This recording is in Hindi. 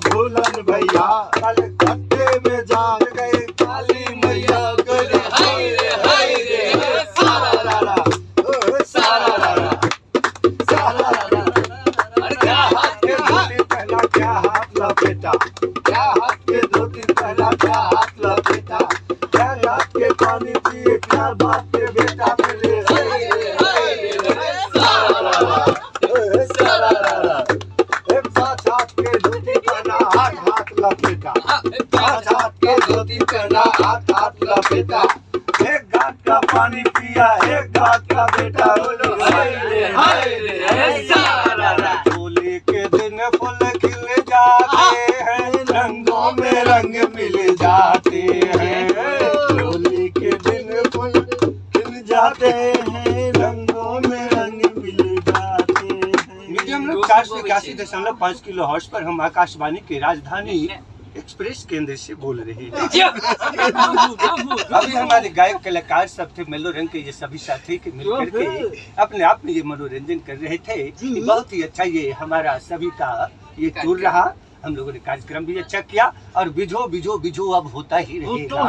भूलन भैया कल खट्टे में जान गए काली मैया करे हाय रे सारा लाला सारा लाला सारा लाला। अरे क्या हाथ के धोती पहला क्या हाथ लपेटा, क्या हाथ के धोती पहला क्या हाथ लपेटा, क्या रात के पानी पिए क्या बात के बेटा मिले हाय रे सारा लाला सारा लाला। एक पाँच हाथ के धोती पहना हाथ हाथ लपेटा, पाँच हाथ के धोती पहना हाथ हाथ लपेटा, एक घाट का पानी पिया एक घाट का बेटा बोलो हाय रे सारा लाला। होली के दिन फूल खिल जाते हैं रंगों में रंग मिल जाते हैं, होली के दिन फूल खिल जाते हैं रंगों में रंग मिल जाते हैं। मीडियम लोग 481.5 किलो हर्ट्ज पर हम आकाशवाणी के राजधानी एक्सप्रेस केंद्र से बोल रहे हैं। अभी हमारे गायक कलाकार सब थे मेलोरंग के ये सभी साथी के मिलकर के अपने आप में ये मनोरंजन कर रहे थे। बहुत ही अच्छा ये हमारा सभी का ये टूर रहा, हम लोगों ने कार्यक्रम भी अच्छा किया और बिजो बिजो बिजो अब होता ही रहेगा।